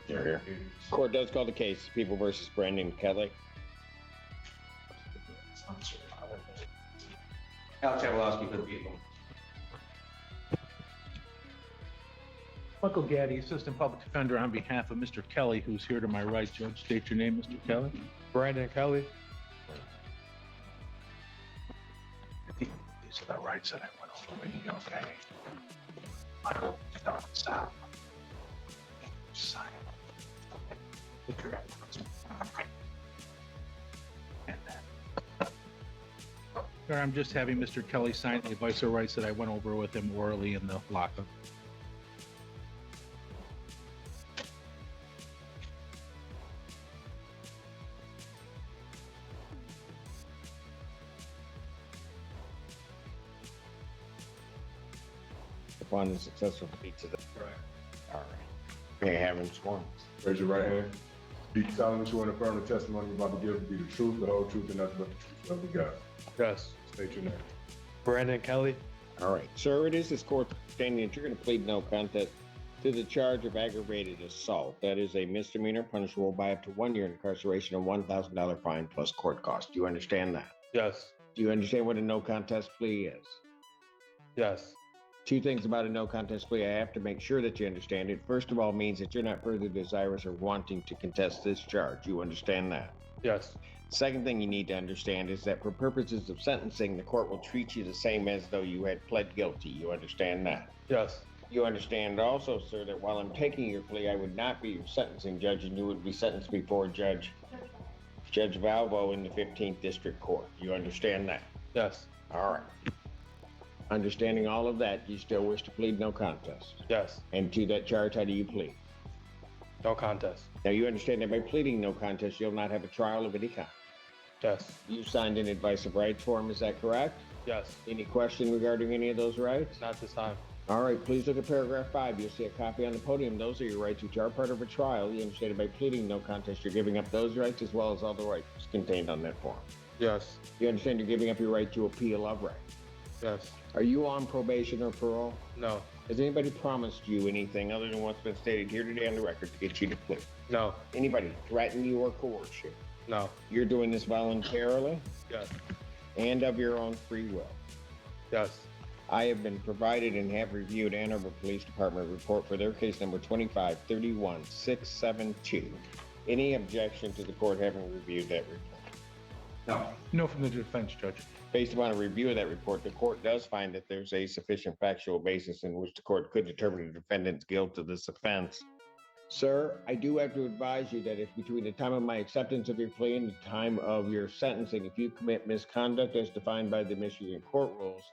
Here. Court does call the case People versus Brandon Kelly. Al Chavalowski for the people. Michael Gaddy, Assistant Public Defender, on behalf of Mr. Kelly, who's here to my right. Judge, state your name, Mr. Kelly. Brandon Kelly. These are the rights that I went over. Okay. Don't stop. Sign. Sir, I'm just having Mr. Kelly sign the advice of rights that I went over with him orally in the lockup. Upon the successful plea to the. Right. All right. May I have him sworn? Raise your right hand. Do you solemnly swear and affirm the testimony you're about to give to be the truth, the whole truth, and nothing but the truth, so help you God? Yes. State your name. Brandon Kelly. All right, sir, it is this court's understanding that you're going to plead no contest to the charge of aggravated assault. That is a misdemeanor punishable by up to 1 year incarceration and $1,000 fine plus court costs. Do you understand that? Yes. Do you understand what a no contest plea is? Yes. Two things about a no contest plea I have to make sure that you understand it. First of all, means that you're not further desirous or wanting to contest this charge. You understand that? Yes. Second thing you need to understand is that for purposes of sentencing, the court will treat you the same as though you had pled guilty. You understand that? Yes. You understand also, sir, that while I'm taking your plea, I would not be your sentencing judge, and you would be sentenced before Judge Valvo in the 15th District Court. You understand that? Yes. All right. Understanding all of that, you still wish to plead no contest. Yes. And to that charge, how do you plead? No contest. Now, you understand that by pleading no contest, you'll not have a trial of any kind. Yes. You signed an advice of rights form, is that correct? Yes. Any question regarding any of those rights? Not this time. All right, please look at paragraph 5. You'll see a copy on the podium. Those are your rights which are part of a trial. You understand that by pleading no contest, you're giving up those rights as well as all the rights contained on that form. Yes. You understand you're giving up your right to appeal of right. Yes. Are you on probation or parole? No. Has anybody promised you anything other than what's been stated here today on the record to get you to plea? No. Anybody threaten you or coerce you? No. You're doing this voluntarily Yes. and of your own free will. Yes. I have been provided and have reviewed Ann Arbor Police Department report for their case number 2531672. Any objection to the court having reviewed that report? No. No from the defense, Judge. Based upon a review of that report, the court does find that there's a sufficient factual basis in which the court could determine the defendant's guilt of this offense. Sir, I do have to advise you that if between the time of my acceptance of your plea and the time of your sentencing, if you commit misconduct as defined by the Michigan court rules,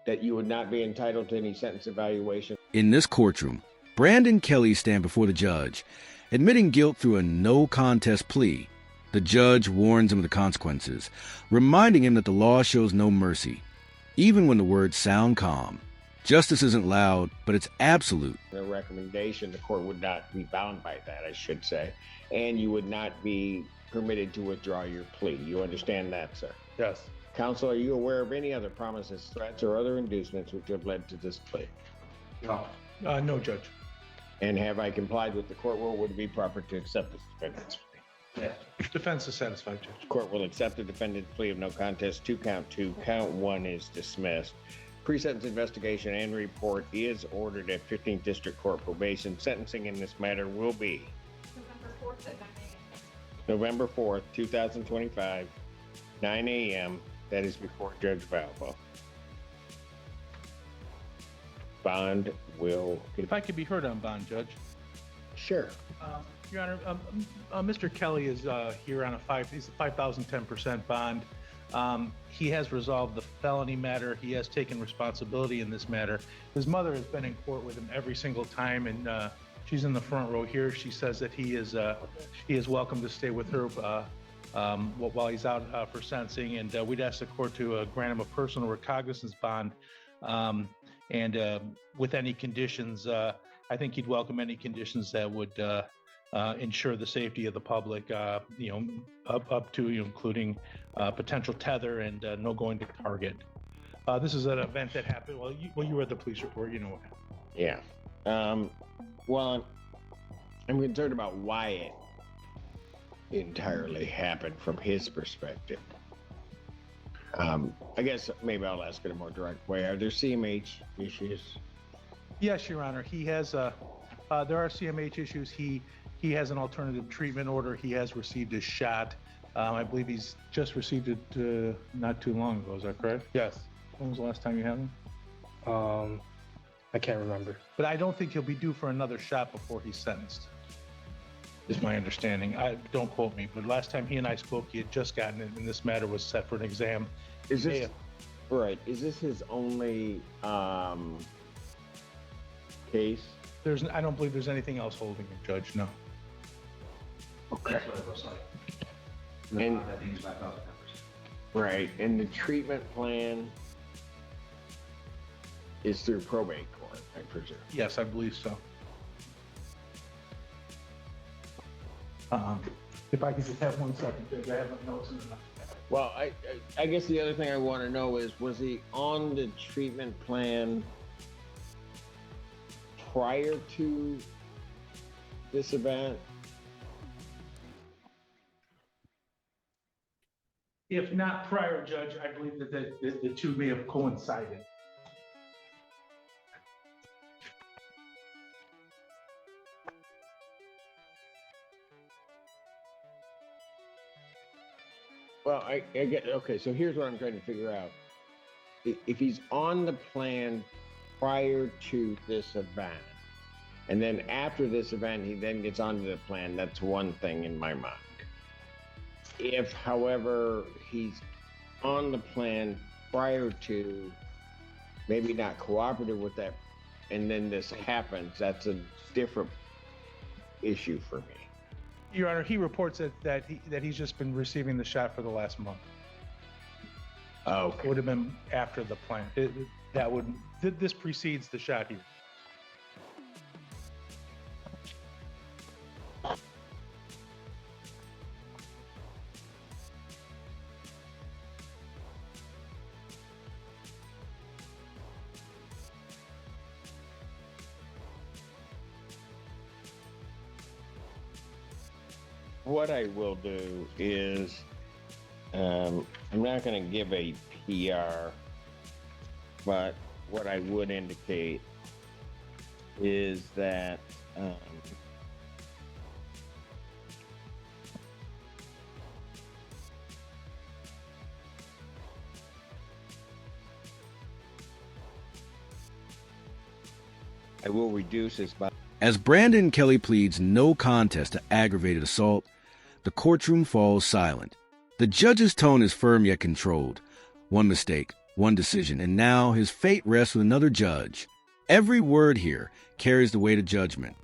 that you would not be entitled to any sentence evaluation. In this courtroom, Brandon Kelly stand before the judge, admitting guilt through a no contest plea. The judge warns him of the consequences, reminding him that the law shows no mercy, even when the words sound calm. Justice isn't loud, but it's absolute. The recommendation, the court would not be bound by that, I should say, and you would not be permitted to withdraw your plea. You understand that, sir? Yes. Counsel, are you aware of any other promises, threats, or other inducements which have led to this plea? No. No, Judge. And have I complied with the court rule? Would it be proper to accept this defendant's plea? Yeah. Defense is satisfied, Judge. The court will accept the defendant's plea of no contest to count 2. Count 1 is dismissed. Pre-sentence investigation and report is ordered at 15th District Court probation. Sentencing in this matter will be November 4th, 2025, 9 a.m. That is before Judge Valvo. Bond will... If I could be heard on bond, Judge. Sure. Your Honor, Mr. Kelly is here on he's a 5,010% bond. He has resolved the felony matter. He has taken responsibility in this matter. His mother has been in court with him every single time, and she's in the front row here. She says that he is welcome to stay with her while he's out for sentencing, and we'd ask the court to grant him a personal recognizance bond, and with any conditions. I think he'd welcome any conditions that would ensure the safety of the public, up to including potential tether and no going to target. This is an event that happened. Well, you read the police report. You know what happened. Yeah. Well, I'm concerned about why it entirely happened from his perspective. I guess maybe I'll ask it a more direct way. Are there CMH issues? Yes, Your Honor. He has. There are CMH issues. He has an alternative treatment order. He has received his shot. I believe he's just received it not too long ago. Is that correct? Yes. When was the last time you had him? I can't remember. But I don't think he'll be due for another shot before he's sentenced. Is my understanding. Don't quote me, but last time he and I spoke, he had just gotten it, and this matter was set for an exam. Is this right? Is this his only case? I don't believe there's anything else holding him, Judge. No. Okay. That's what it looks like. And- I think it's 5,000 members. Right. And the treatment plan is through probate court, I presume. Yes, I believe so. If I could just have 1 second, Judge, I have my notes in the. Well, I guess the other thing I want to know is, was he on the treatment plan prior to this event? If not prior, Judge, I believe that the two may have coincided. Well, I get, okay, so here's what I'm trying to figure out. If he's on the plan prior to this event, and then after this event, he then gets onto the plan, that's one thing in my mind. If, however, he's on the plan prior to, maybe not cooperative with that, and then this happens, that's a different issue for me. Your Honor, he reports that he's just been receiving the shot for the last month. It Okay. would have been after the plan. This precedes the shot here. What I will do is, I'm not going to give a PR, but what I would indicate is that I will reduce his body. As Brandon Kelly pleads no contest to aggravated assault, the courtroom falls silent. The judge's tone is firm yet controlled. One mistake, one decision, and now his fate rests with another judge. Every word here carries the weight of judgment.